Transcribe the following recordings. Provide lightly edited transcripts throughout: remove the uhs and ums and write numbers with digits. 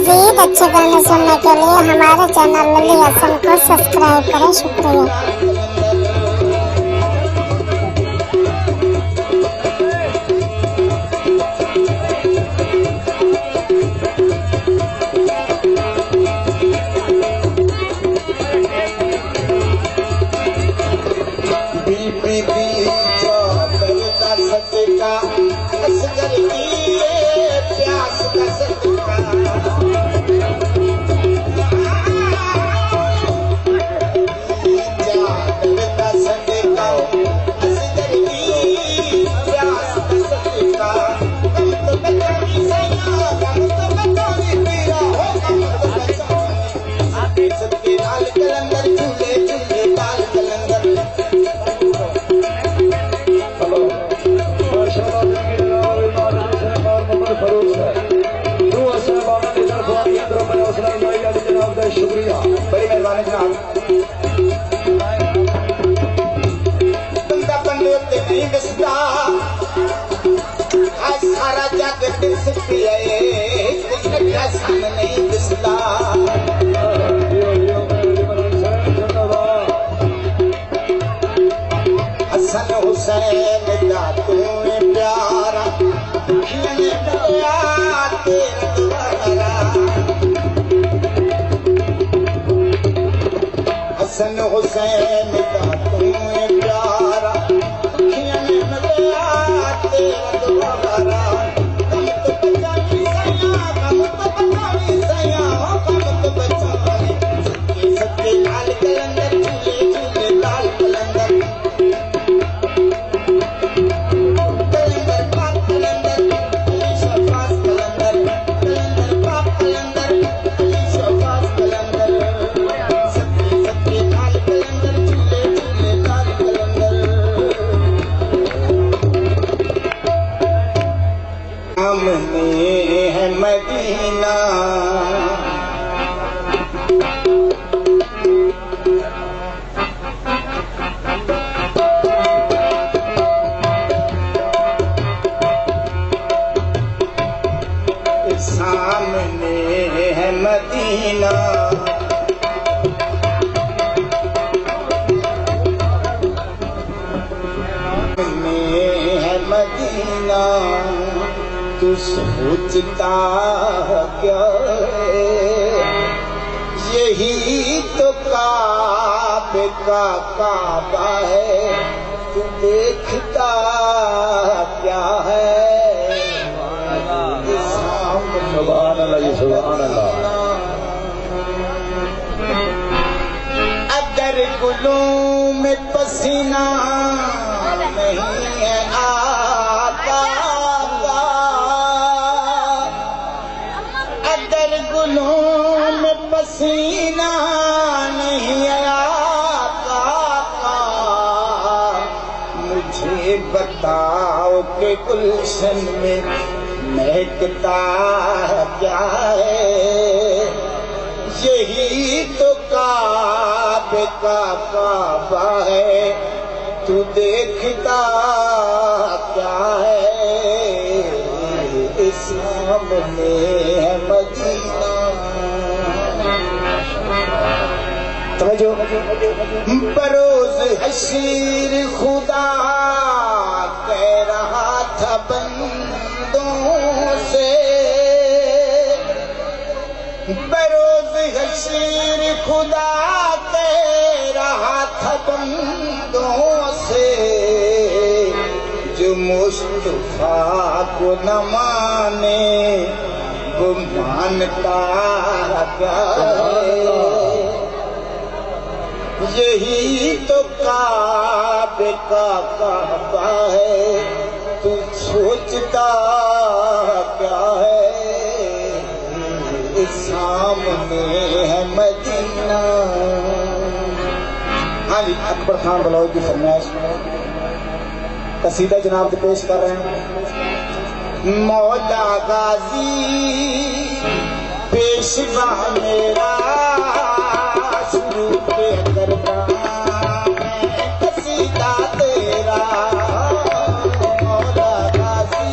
मज़ीद अच्छे गाने सुनने के लिए हमारे चैनल लली हसन को सब्सक्राइब करें। शुक्रिया। शुक्रिया, बड़ी मेहरबानी जनाब। बंदा बंदोते नहीं दिसदा, आज सारा जग दिस पिया है, सन नहीं दिसदा। हसन हुसैन दा तू प्यारा, हसन हुसैन का तू प्यारा, तेरा दोबारा कम तो बचानी सैया, कम तो बचानी सैया, कम तो बचानी सच्चे सच्चे लाल कलंदर, झूले झूले लाल कलंदर, कलंदर पाक कलंदर, अली शफास कलंदर, कलंदर पाक कलंदर, अली शफास कलंदर, सच्चे सच्चे लाल कलंदर, झूले झूले लाल कलंदर। सामने है मदीना, सामने है मदीना, सामने है मदीना, तू सोचता क्या है, यही तो काबे का काबा है, तू देखता क्या है। सुभान अल्लाह, सुभान अल्लाह। अगर गुलों में पसीना नहीं है आका, अगर गुलों में पसीना नहीं है आका, मुझे बताओ कि गुलशन में महकता क्या है, यही तो काबे का काबा है, तू देखता क्या है। सामने है मदीना, समझो। बरोज हशीर खुदा कह रहा था बंदों से, बरोज हशीर खुदा कह रहा था बंदों से, जो मुस्तफा को न माने वो मानता क्या है, यही तो काबे का काबा है, तू सोचता क्या है। सामने है मदीना। हाँ जी, अकबर खान बलौद की फरमाइश कसीदा जनाब से पेश कर रहे हैं। मौला गाजी पेशवा मेरा शुरू पे करना कसीदा तेरा, मौला गाजी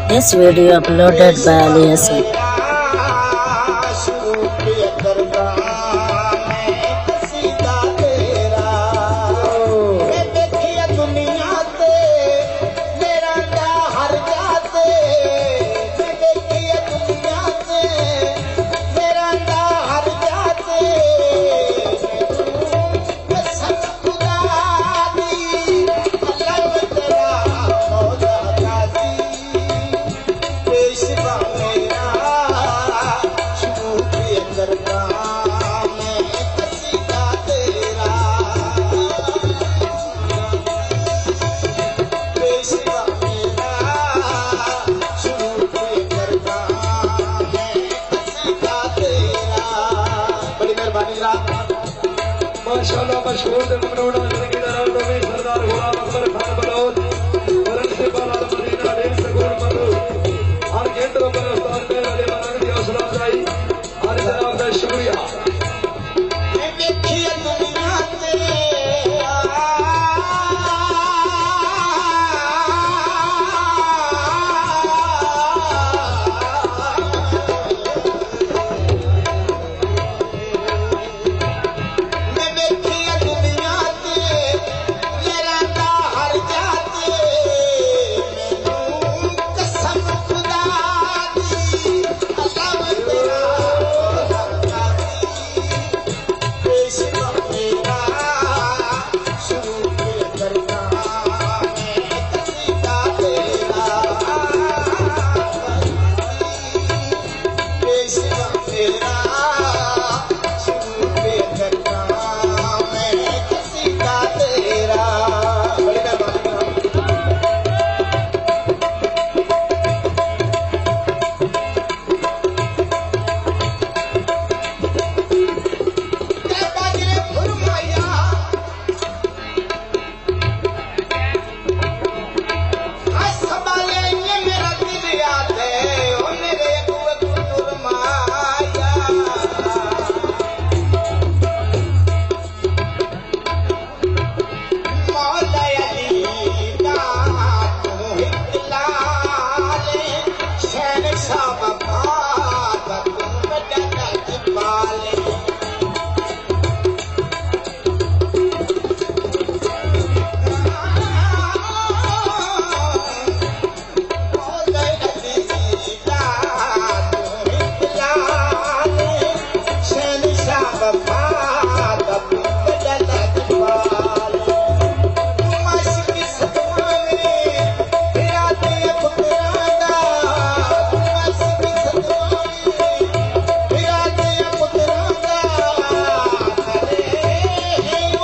This video uploaded by Ali Hassan. शुरू के दरगाह में कसीदा तेरा मैं देखिए दुनिया ते मेरा दा हर जाते मैं देखिए दुनिया ते मेरा दा हर जाते मैं सच खुदा दी अल्लाह तेरा मौला गाजी पेशवा मेरा शुरू के दरगाह में कसीदा तेरा पेशवा मेरा शुरू के दरगाह में कसीदा तेरा बड़ी मेहरबानी जनाब माशाअल्लाह मशहूर दे ममनूना जिंदगी दा नाम नवी सरदार गुलाम अकबर खान बलौद प्रिंसिपल आल मदीना डेल सगुर मधु हर केंद्र पर उस्ताद मेरा दे मनन दी हौसला अफजाई हर जनाब दा शुक्रिया मैं देखिए दुनिया ते मैं देखिए दुनिया ते मेरा दा हर जाते मैनू कसम खुदा दी अल्लाह तेरा पेशवा मेरा शुरू के दरगाह में कसीदा तेरा पेशवा मेरा शुरू के दरगाह में कसीदा तेरा बड़ी मेहरबानी तेरा ने फरमाया हाय संभाले ये मेरा दिल याद है ओ मेरे अबू फरमाया मौला अली दा तू हिलाले शहनशाह बाबा दा तू बड़ा इकबाले बहुत शुक्रिया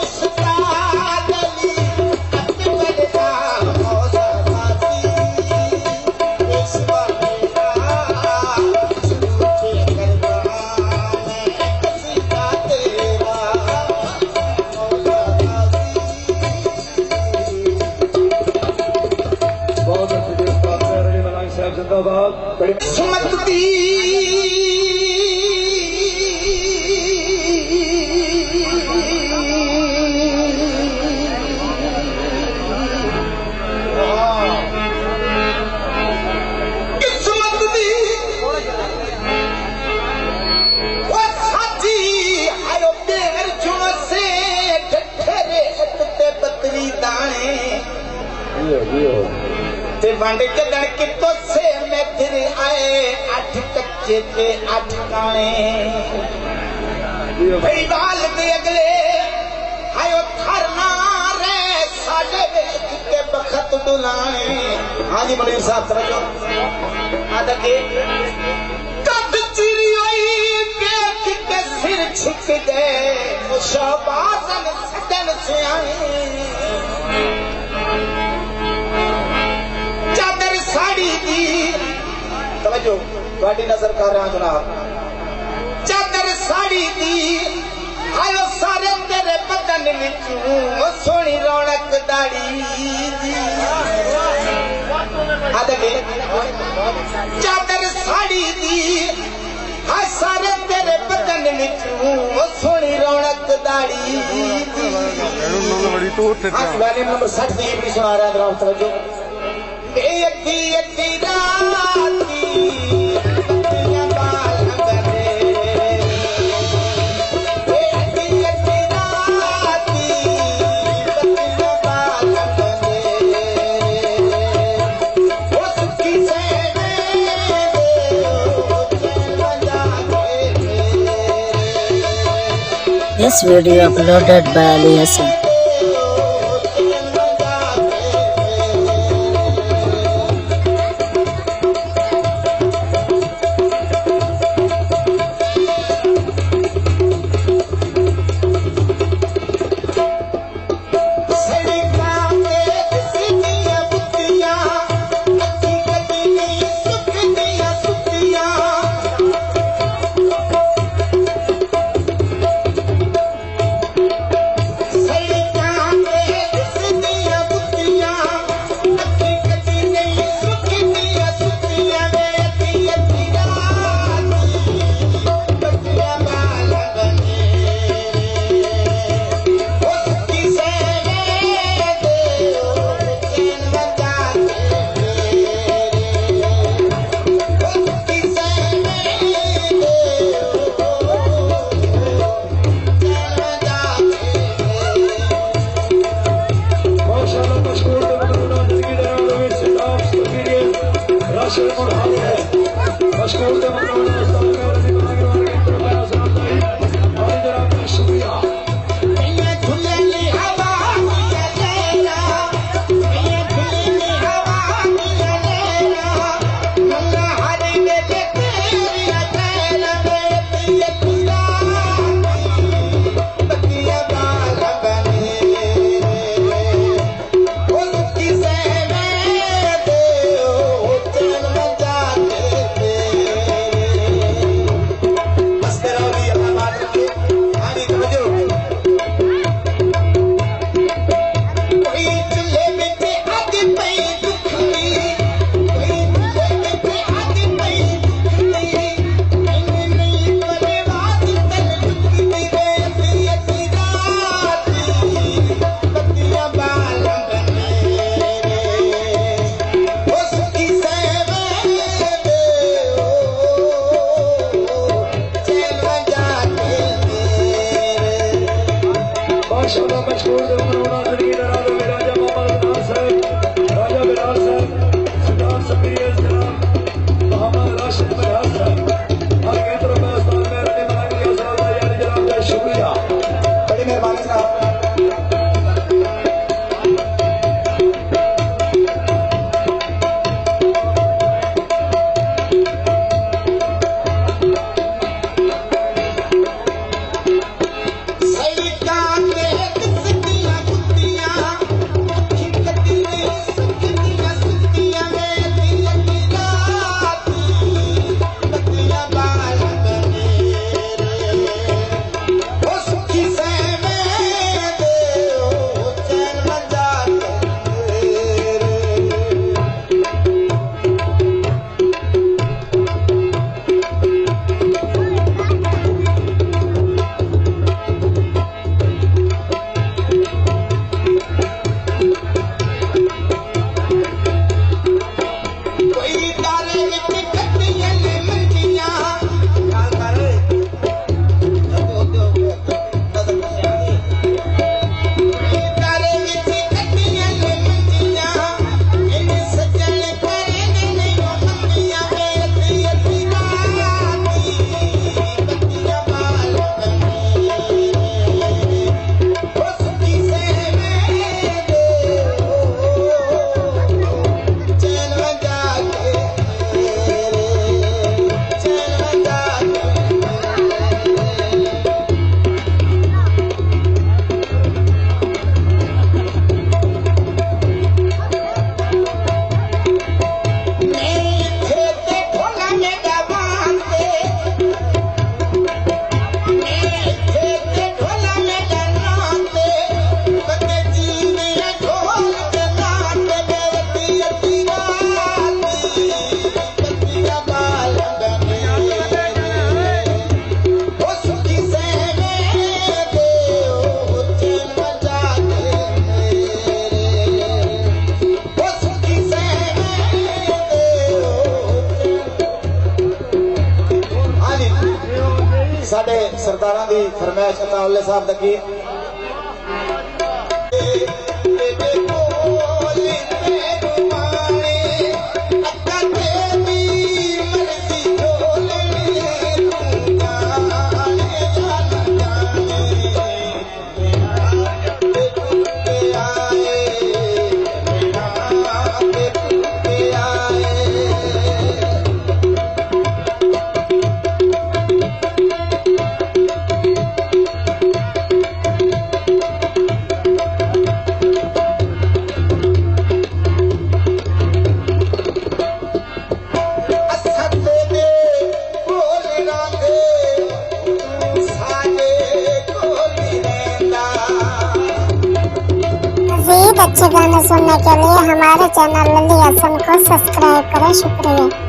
उस्ताद मेरा अली मलांग साहब जिंदाबाद बड़ी सुमत दी किस्मत दी वो साजी आयो देर जुन से ठठेरे ते बतरी दाने ते वंड जदन कितो से मैं फिर आए 8 कच्चे ते 8 काने भई बाल दे अगले आयो थरना रे साडे विच के बखत डुलाने हां जी मौलवी साहब समझो आदा के कद चिरी होई के के सिर छिक दे ओ शहबाजन सदन से आए चादर साड़ी दी तवज्जो ਤੁਹਾਡੀ नजर कर रहा जनाब चादर साड़ी दी आयो सारे तेरे बदन विचों सोहनी रौनक दाड़ी दी आदे चादर साड़ी दी हाय सारे तेरे बदन विचों सोहनी रौनक दाड़ी दी वाले नंबर 60 दी भी सुना रहा है तवज्जो ए अद्दी अद्दी रात This video uploaded by Ali Hassan. ਸਾਡੇ ਸਰਦਾਰਾਂ ਦੀ ਫਰਮਾਇਸ਼ ਅਤਾਉਲੇ ਸਾਹਿਬ ਦਾ ਕੀ मजीद अच्छे गाने सुनने के लिए हमारे चैनल लली हसन को सब्सक्राइब करें। शुक्रिया।